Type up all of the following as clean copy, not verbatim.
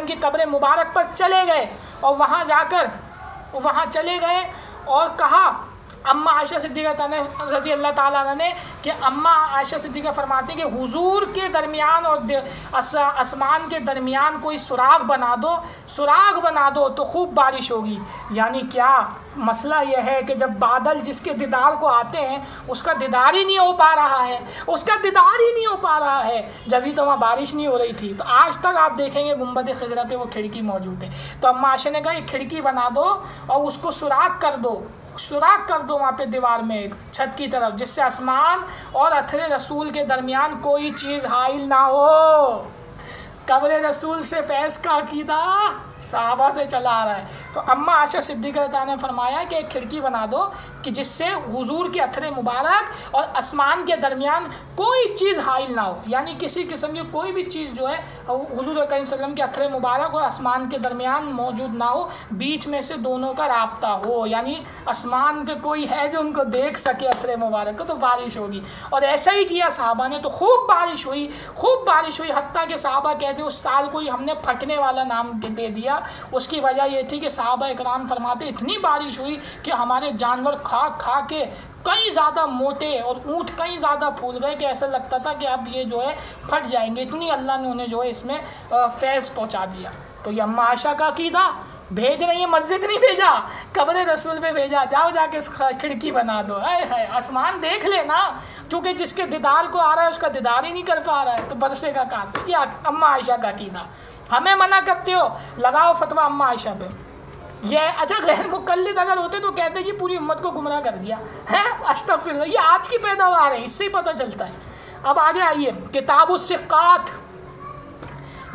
وسلم کی قبر مبارک پر چلے گئے اور وہاں جا کر وہاں چلے گئے اور کہا اماں عائشہ صدیقہ رضی اللہ تعالیٰ عنہ نے کہ اماں عائشہ صدیقہ فرماتے ہیں کہ حضور کے درمیان اور آسمان کے درمیان کوئی سراغ بنا دو تو خوب بارش ہوگی. یعنی کیا مسئلہ یہ ہے کہ جب بادل جس کے دیدار کو آتے ہیں اس کا دیدار ہی نہیں ہو پا رہا ہے جبھی تو وہاں بارش نہیں ہو رہی تھی. تو آج تک آپ دیکھیں گے گنبد خضرا پہ وہ کھڑکی موجود ہے. تو اماں عائشہ نے کہا یہ کھڑکی بنا دو اور اس کو سوراخ کر دو وہاں پہ دیوار میں ایک چھت کی طرف، جس سے آسمان اور اتھرے رسول کے درمیان کوئی چیز حائل نہ ہو. قبر رسول سے فیض کا عقیدہ صحابہ سے چلا آ رہا ہے. تو اماں عائشہ صدیقہ نے فرمایا کہ ایک کھڑکی بنا دو کہ جس سے حضور کے اتھرے مبارک اور آسمان کے درمیان کوئی چیز حائل نہ ہو، یعنی کسی قسم کی کوئی بھی چیز جو ہے حضور کریم صلی اللہ علیہ وسلم کے اتھرے مبارک اور آسمان کے درمیان موجود نہ ہو، بیچ میں سے دونوں کا رابطہ ہو، یعنی آسمان کے کوئی ہے جو ان کو دیکھ سکے اتھرے مبارک کو، تو بارش ہوگی. اور ایسا ہی کیا صحابہ نے، تو خوب بارش ہوئی. حتیٰ کہ صحابہ کہتے اس سال کو ہم نے پھٹنے والا نام دے دیا. اس کی وجہ یہ تھی کہ صحابہ اکرام فرماتے اتنی بارش ہوئی کہ ہمارے جانور کھا کے کئی زیادہ موٹے اور اونٹ کئی زیادہ پھول گئے کہ ایسا لگتا تھا کہ اب یہ جو ہے پھٹ جائیں گے. اتنی اللہ نے انہیں جو ہے اس میں فیض پہنچا دیا. تو یہ اماں عائشہ کا عقیدہ بھیج رہی ہے، مسجد نہیں بھیجا، قبر رسول پہ بھیجا، جاؤ جا کے کھڑکی بنا دو. آسمان دیکھ لے نا، کیونکہ جس کے دیدار کو آ رہا ہے اس کا دیدار ہی نہیں کر پا رہا ہے تو برسے گا کہاں سے. یہ اماں عائشہ کا عقیدہ. ہمیں منع کرتے ہو، لگاؤ فتویٰ اماں عائشہ پہ. یہ اچھا غیر مقلد اگر ہوتے تو کہتے یہ پوری امت کو گمراہ کر دیا ہے. استغفر اللہ، یہ آج کی پیداوار ہے، اس سے ہی پتہ چلتا ہے. اب آگے آئیے، کتاب الثقات،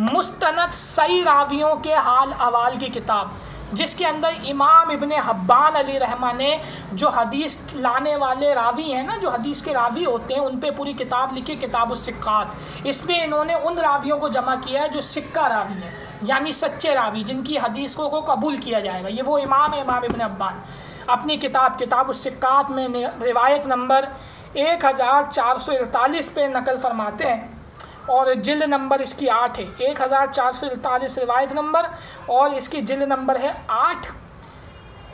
مستند صحیح راویوں کے حال احوال کی کتاب، جس کے اندر امام ابن حبان علی رحمہ نے جو حدیث لانے والے راوی ہیں نا، جو حدیث کے راوی ہوتے ہیں، ان پہ پوری کتاب لکھی، کتاب الثقات. اس میں انہوں نے ان راویوں کو جمع کیا ہے جو سکہ راوی ہیں، یعنی سچے راوی جن کی حدیث کو قبول کیا جائے گا. یہ وہ امام ابن حبان اپنی کتاب الثقات میں روایت نمبر 1448 پہ نقل فرماتے ہیں، اور جلد نمبر اس کی 8 ہے. 1448 روایت نمبر، اور اس کی جلد نمبر ہے 8.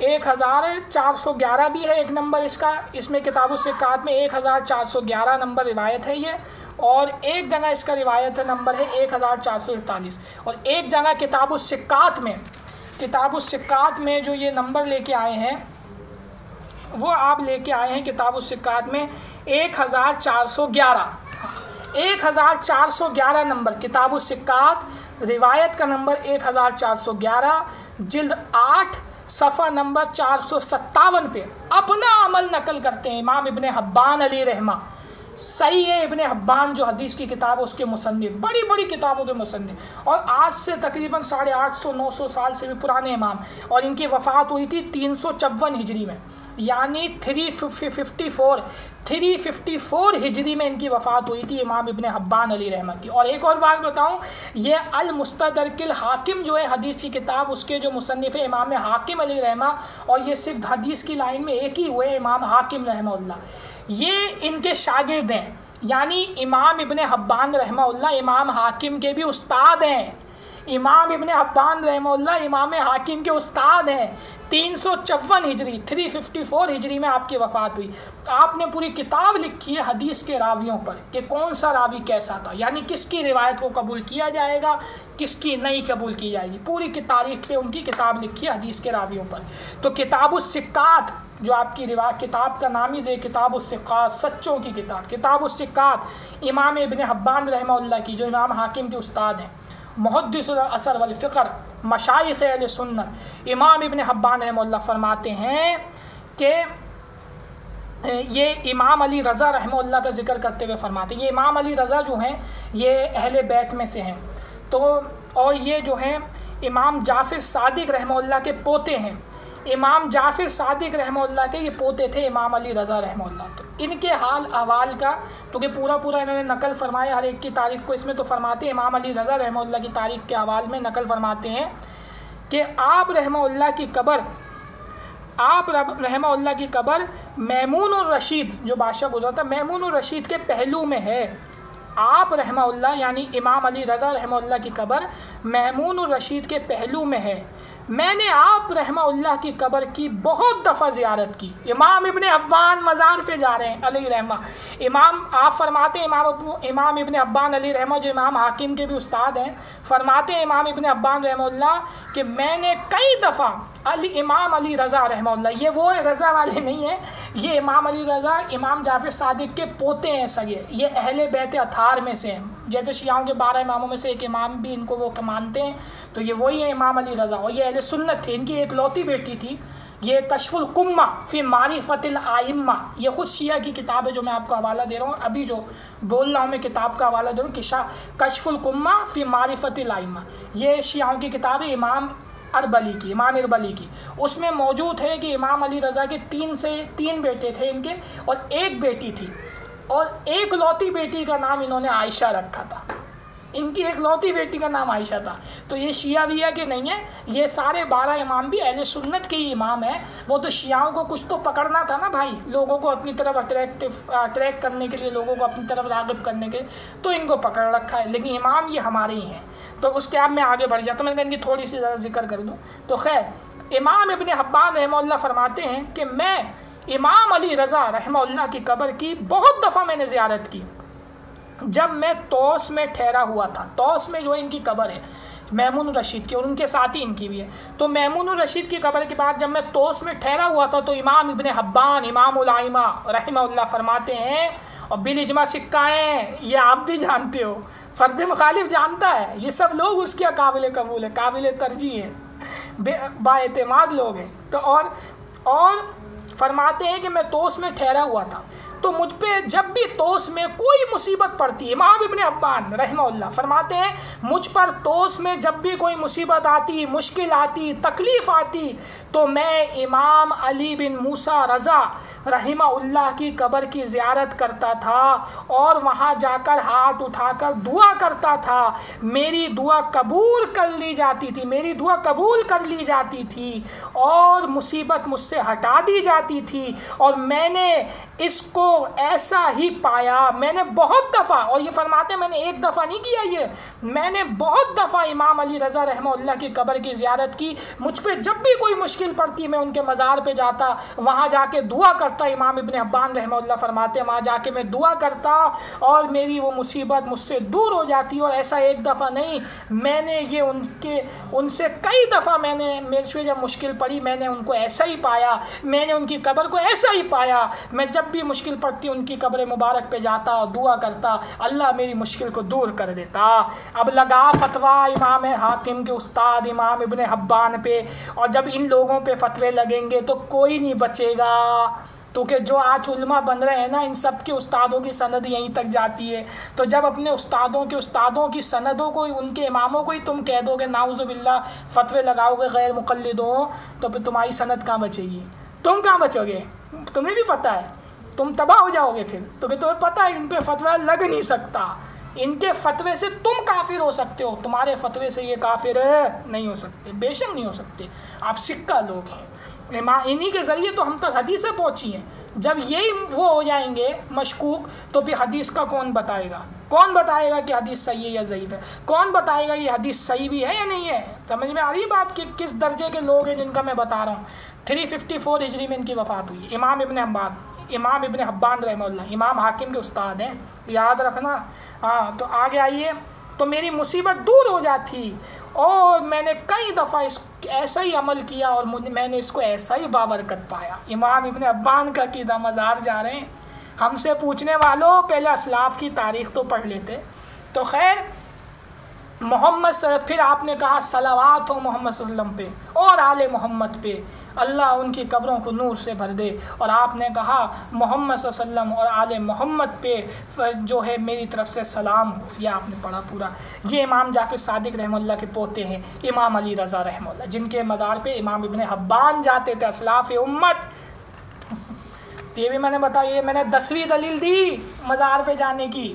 1411 بھی ہے ایک نمبر اس کا. اس میں کتاب الثقات میں 1411 نمبر روایت ہے یہ، اور ایک جگہ اس کا روایت نمبر ہے 1448. اور ایک جگہ کتاب الثقات میں جو یہ نمبر لے کے آئے ہیں وہ آپ لے کے آئے ہیں کتاب الثقات میں 1411 نمبر. کتاب الثقات روایت کا نمبر 1411، جلد 8، صفحہ نمبر 457 پہ اپنا عمل نقل کرتے ہیں امام ابن حبان علی رحمہ. صحیح ہے ابن حبان جو حدیث کی کتاب اس کے مصنف، بڑی بڑی کتابوں کے مصنف، اور آج سے تقریباً 850-900 سال سے بھی پرانے امام. اور ان کی وفات ہوئی تھی 354 ہجری میں، یعنی 354 ہجری میں ان کی وفات ہوئی تھی امام ابن حبان علی رحمہ کی. اور ایک اور بات بتاؤں، یہ المستدرک الحاکم جو ہے حدیث کی کتاب، اس کے جو مصنف ہے امام حاکم علی رحمہ، اور یہ صرف حدیث کی لائن میں ایک ہی ہوئے امام حاکم رحمہ اللہ، یہ ان کے شاگرد ہیں. یعنی امام ابن حبان رحمہ اللہ امام حاکم کے بھی استاد ہیں. امام ابن حبان رحمہ اللہ امام حاکم کے استاد ہیں. 354 ہجری 354 ہجری میں آپ کی وفات ہوئی. آپ نے پوری کتاب لکھی ہے حدیث کے راویوں پر کہ کون سا راوی کیسا تھا، یعنی کس کی روایت کو قبول کیا جائے گا، کس کی نہیں قبول کی جائے گی. پوری کی تاریخ پہ ان کی کتاب لکھی ہے حدیث کے راویوں پر. تو کتاب الثقات جو آپ کی روایت، کتاب کا نام ہی دے کتاب الثقات، سچوں کی کتاب. کتاب الثقات امام ابن حبان رحمہ اللہ کی، جو امام حاکم کے استاد ہیں، محدث الاثر والفقر، مشائخ اہل سنت. امام ابن حبان رحمہ اللہ فرماتے ہیں کہ یہ امام علی رضا رحمہ اللہ کا ذکر کرتے ہوئے فرماتے ہیں، یہ امام علی رضا جو ہیں یہ اہل بیت میں سے ہیں. تو اور یہ جو ہیں امام جعفر صادق رحمہ اللہ کے پوتے ہیں. امام جعفر صادق رحمہ اللہ کے یہ پوتے تھے امام علی رضا رحمہ اللہ. تو ان کے حال احوال کا تو کہ پورا انہوں نے نقل فرمایا ہر ایک کی تاریخ کو. اس میں تو فرماتے ہیں امام علی رضا رحمہ اللہ کی تاریخ کے احوال میں نقل فرماتے ہیں کہ آپ رحمہ اللہ کی قبر میمون الرشید جو بادشاہ گزرا تھا، میمون الرشید کے پہلو میں ہے. آپ رحمہ اللہ یعنی امام علی رضا رحمہ اللہ کی قبر مامون الرشید کے پہلو میں ہے. میں نے آپ رحمہ اللہ کی قبر کی بہت دفعہ زیارت کی. امام ابن حبان مزار پہ جا رہے ہیں علی رحمہ. امام آپ فرماتے ہیں امام ابن حبان علی رحمہ جو امام حاکم کے بھی استاد ہیں فرماتے ہیں امام ابن حبان رحمہ اللہ کہ میں نے کئی دفعہ امام علی رضا رحمہ اللہ، یہ وہ رضا والے نہیں ہیں، یہ امام علی رضا امام جعفر صادق کے پوتے ہیں سگے، یہ اہل بیت اطہار میں سے ہیں. جیسے شیعوں کے 12 اماموں میں سے ایک امام بھی ان کو وہ مانتے ہیں، تو یہ وہی ہیں امام علی رضا. اور یہ اہل سنت تھے. ان کی ایک لوتی بیٹی تھی، یہ کشف القمہ فی معرفت الائمہ، یہ خود شیعہ کی کتاب ہے جو میں آپ کو حوالہ دے رہا ہوں، ابھی جو بول رہا ہوں میں کتاب کا حوالہ دے رہا ہوں، کشف القمہ فی معرفت الائمہ. یہ شیعوں کی کتاب ہے امام اربلی کی. اس میں موجود ہے کہ امام علی رضا کے 3 بیٹے تھے ان کے، اور ایک بیٹی تھی، اور ایک لوتی بیٹی کا نام انہوں نے عائشہ رکھا تھا. ان کی ایک لوتی بیٹی کا نام عائشہ تھا. تو یہ شیعہ ویعہ کے نہیں ہیں، یہ سارے 12 امام بھی اہل سنت کے ہی امام ہیں. وہ تو شیعوں کو کچھ تو پکڑنا تھا نا بھائی، لوگوں کو اپنی طرف اٹریکٹ کرنے کے لیے، لوگوں کو اپنی طرف راغب کرنے کے، تو ان کو پکڑ رکھا ہے. لیکن امام یہ ہمارے ہی ہیں. تو اس کے اب میں آگے بڑھ جاتا ہوں، میں ان کی تھوڑی سی ذرا ذکر کر دوں. تو خیر، امام ابن حبان رحمہ اللہ فرماتے ہیں کہ میں امام علی رضا رحمہ اللہ کی قبر کی بہت دفعہ میں نے زیارت کی جب میں طوس میں ٹھہرا ہوا تھا. طوس میں جو ان کی قبر ہے مامون الرشید کی، اور ان کے ساتھ ہی ان کی بھی ہے. تو مامون الرشید کی قبر کے بعد جب میں طوس میں ٹھہرا ہوا تھا تو امام ابن حبان امام الائمہ رحمہ اللہ فرماتے ہیں، اور بالاجماع سکائیں، یہ آپ بھی جانتے ہو، فرد مخالف جانتا ہے، یہ سب لوگ اس کے قابل قبول ہے، قابل ترجیح ہے، با اعتماد لوگ ہیں. تو اور فرماتے ہیں کہ میں طوس میں ٹھہرا ہوا تھا تو مجھ پہ جب بھی طوس میں کوئی مصیبت پڑتی، امام ابن حبان رحمہ اللہ فرماتے ہیں مجھ پر طوس میں جب بھی کوئی مصیبت آتی، مشکل آتی، تکلیف آتی، تو میں امام علی بن موسیٰ رضا رحمہ اللہ کی قبر کی زیارت کرتا تھا اور وہاں جا کر ہاتھ اٹھا کر دعا کرتا تھا. میری دعا قبول کر لی جاتی تھی اور مصیبت مجھ سے ہٹا دی جاتی تھی. اور میں نے اس کو ایسا ہی پایا. میں نے بہت دفعہ، اور یہ فرماتے ہیں میں نے ایک دفعہ نہیں کیا، یہ میں نے بہت دفعہ امام علی رضا رحمہ اللہ کی قبر کی زیارت کی. مجھ پہ جب بھی کوئی مشکل پڑتی میں ان کے مزار پہ جاتا، وہاں جا کے دعا کرتا. امام ابن حبان رحمہ اللہ فرماتے ہیں وہاں جا کے میں دعا کرتا اور میری وہ مصیبت مجھ سے دور ہو جاتی. اور ایسا ایک دفعہ نہیں، میں نے یہ ان سے کئی دفعہ میں نے، میرے سے جب مشکل پڑی میں نے ان کو ایسا ہی پایا، میں نے ان کی قبر کو ایسا ہی پایا. میں جب بھی مشکل پڑتی ان کی قبر مبارک پہ جاتا اور دعا کرتا، اللہ میری مشکل کو دور کر دیتا. اب لگا فتویٰ امام حاکم کے استاد امام ابن حبان پہ، اور جب ان لوگوں پہ فتوے لگیں گے تو کوئی نہیں بچے گا. کیونکہ جو آج علماء بن رہے ہیں نا، ان سب کے استادوں کی سند یہیں تک جاتی ہے. تو جب اپنے استادوں کی سندوں کو، ان کے اماموں کو ہی تم کہہ دو گے نعوذ باللہ، فتوے لگاؤ گے غیر مقلدوں، تو پھر تمہاری سند کہاں بچے گی؟ تم کہاں بچو گے؟ تمہیں بھی پتہ ہے تم تباہ ہو جاؤ گے. پھر تمہیں پتہ ہے ان پہ فتویٰ لگ نہیں سکتا. ان کے فتوے سے تم کافر ہو سکتے ہو، تمہارے فتوے سے یہ کافر نہیں ہو سکتے، بے شک نہیں ہو سکتے. آپ سکہ لوگ ہیں. انہی کے ذریعے تو ہم تک حدیثیں پہنچی ہیں. جب یہی وہ ہو جائیں گے مشکوک، تو پھر حدیث کا کون بتائے گا؟ کون بتائے گا کہ حدیث صحیح ہے یا ضعیف ہے؟ کون بتائے گا یہ حدیث صحیح بھی ہے یا نہیں ہے؟ سمجھ میں آ رہی بات کہ کس درجے کے لوگ ہیں جن کا میں بتا رہا ہوں. 354 ہجری میں ان کی وفات ہوئی. امام ابن حبان رحمہ اللہ امام حاکم کے استاد ہیں، یاد رکھنا. ہاں، تو آگے آئیے. تو میری مصیبت دور ہو جاتی اور میں نے کئی دفعہ ایسا ہی عمل کیا اور میں نے اس کو ایسا ہی بابرکت پایا. امام ابن حبان کا عقیدہ مزار جا رہے ہیں. ہم سے پوچھنے والوں پہلے اسلاف کی تاریخ تو پڑھ لیتے. تو خیر، پھر آپ نے کہا صلوات ہو محمد صلی اللہ علیہ وسلم پہ اور آل محمد پہ، اللہ ان کی قبروں کو نور سے بھر دے. اور آپ نے کہا محمد صلی اللہ علیہ وسلم اور آل محمد پہ جو ہے میری طرف سے سلام ہو. یہ آپ نے پڑھا پورا. یہ امام جعفر صادق رحمہ اللہ کے پوتے ہیں امام علی رضا رحمہ اللہ، جن کے مزار پہ امام ابن حبان جاتے تھے، اسلاف امت. یہ بھی میں نے بتایا، یہ میں نے 10ویں دلیل دی مزار پہ جانے کی.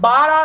12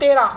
13।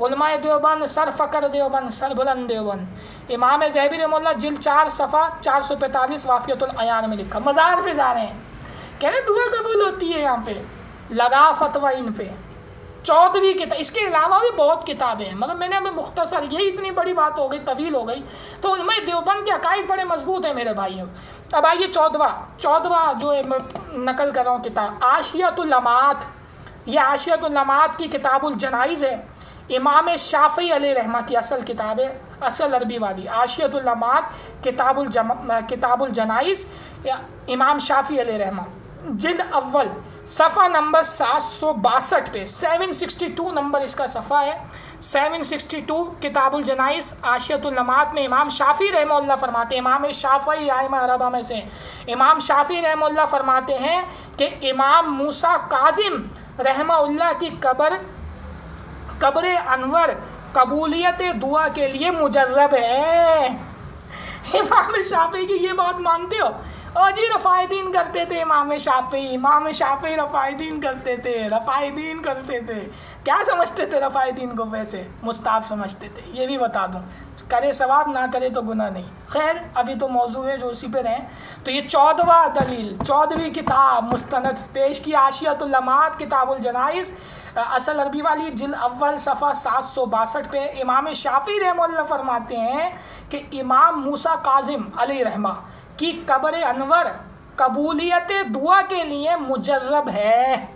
علماء دیوبند سر فقر دیوبند سر بلند دیوبند۔ امام ذہبی رحمہ اللہ جلد 4 صفحہ 445 وافیۃ العیان میں لکھا۔ مزار پہ جا رہے ہیں، کہہ رہے دعا قبول ہوتی ہے یہاں پہ، لگا فتویٰ ان پہ 14ویں کتاب۔ اس کے علاوہ بھی بہت کتابیں ہیں، مگر میں نے ابھی مختصر، یہی اتنی بڑی بات ہو گئی، طویل ہو گئی۔ تو علماء دیوبند کے عقائد بڑے مضبوط ہیں میرے بھائیوں۔ اب آئیے 14واں جو میں نقل کر رہا ہوں کتاب، عاشیۃ اللمعات۔ یہ عاشیۃ اللمعات کی کتاب الجنائز ہے، امام شافعی علیہ رحمہ کی اصل کتاب ہے، اصل عربی والی۔ عاشیۃ اللمعات کتاب الجنائز، امام شافعی علیہ رحمہ، جلد اول صفحہ نمبر 762 پہ، 762 نمبر اس کا صفحہ ہے، 762 کتاب الجنائز عاشیۃ اللمعات میں امام شافعی رحمہ اللہ فرماتے ہیں، امام شافعی ائمہ اربعہ میں سے امام شافعی رحمہ اللہ فرماتے ہیں کہ امام موسیٰ کاظم رحمہ اللہ کی قبر انور قبولیت دعا کے لیے مجرب ہے۔ امام شافعی کی یہ بات مانتے ہو؟ اور جی رفاع دین کرتے تھے امام شافعی رفاع دین کرتے تھے، کیا سمجھتے تھے رفاع دین کو؟ ویسے مستحب سمجھتے تھے، یہ بھی بتا دوں، کرے ثواب نہ کرے تو گناہ نہیں۔ خیر ابھی تو موضوع ہے جو اسی پہ رہیں۔ تو یہ 14واں دلیل، 14ویں کتاب مستند پیش کی، عاشیۃ اللمعات کتاب الجنائز اصل عربی والی، جلد اول صفحہ 762 پہ امام شافعی رحمہ اللہ فرماتے ہیں کہ امام موسیٰ کاظم علیہ رحمہ کی قبر انور قبولیت دعا کے لیے مجرب ہے،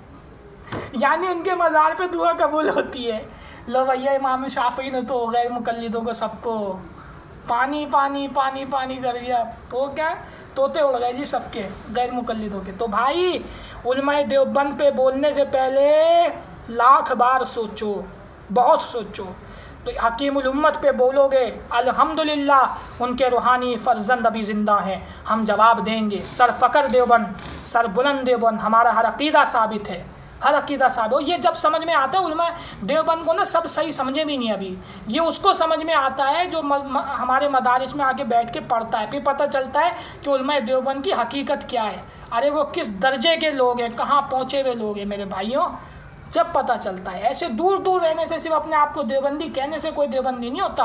یعنی ان کے مزار پہ دعا قبول ہوتی ہے۔ لو بھیا امام شافعی نے تو غیر مقلدوں کو سب کو پانی کر دیا، تو کیا طوطے اڑ گئے جی سب کے غیر مقلدوں کے۔ تو بھائی علماء دیوبند پہ بولنے سے پہلے لاکھ بار سوچو، بہت سوچو۔ تو حکیم الامت پہ بولو گے الحمدللہ ان کے روحانی فرزند ابھی زندہ ہیں، ہم جواب دیں گے سر فقر دیوبند سر بلند دیوبند، ہمارا ہر عقیدہ ثابت ہے، ہر عقیدہ ثابت۔ یہ جب سمجھ میں آتا ہے علماء دیوبند کو نا، سب صحیح سمجھے بھی نہیں ابھی، یہ اس کو سمجھ میں آتا ہے جو ہمارے مدارس میں آ کے بیٹھ کے پڑھتا ہے، پھر پتہ چلتا ہے کہ علماء دیوبند کی حقیقت کیا ہے، ارے وہ کس درجے کے لوگ ہیں، کہاں پہنچے ہوئے لوگ ہیں میرے بھائیوں، جب پتہ چلتا ہے۔ ایسے دور دور رہنے سے، صرف اپنے آپ کو دیوبندی کہنے سے کوئی دیوبندی نہیں ہوتا۔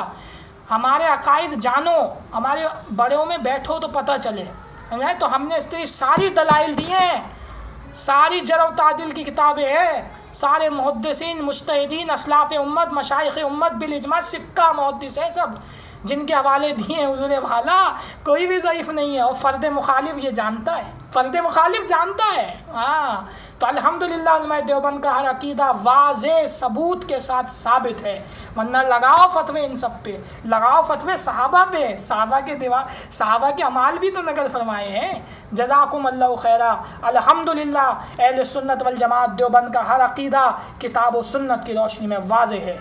ہمارے عقائد جانو، ہمارے بڑوں میں بیٹھو تو پتہ چلے۔ تو ہم نے اس طرح ساری دلائل دیے ہیں، ساری جرح و تعدیل کی کتابیں ہیں، سارے محدثین مجتہدین اسلاف امت مشائخ امت بالاجماع سکہ محدث ہیں سب، جن کے حوالے دیے ہیں حضور والا، کوئی بھی ضعیف نہیں ہے۔ اور فرد مخالف یہ جانتا ہے، فرد مخالف جانتا ہے۔ ہاں تو الحمدللہ علماء دیوبند کا ہر عقیدہ واضح ثبوت کے ساتھ ثابت ہے، ورنہ لگاؤ فتوے ان سب پہ، لگاؤ فتوے صحابہ پہ، صحابہ کے اعمال بھی تو نقل فرمائے ہیں۔ جزاکم اللہ خیرہ۔ الحمدللہ اہل سنت والجماعت دیوبند کا ہر عقیدہ کتاب و سنت کی روشنی میں واضح ہے۔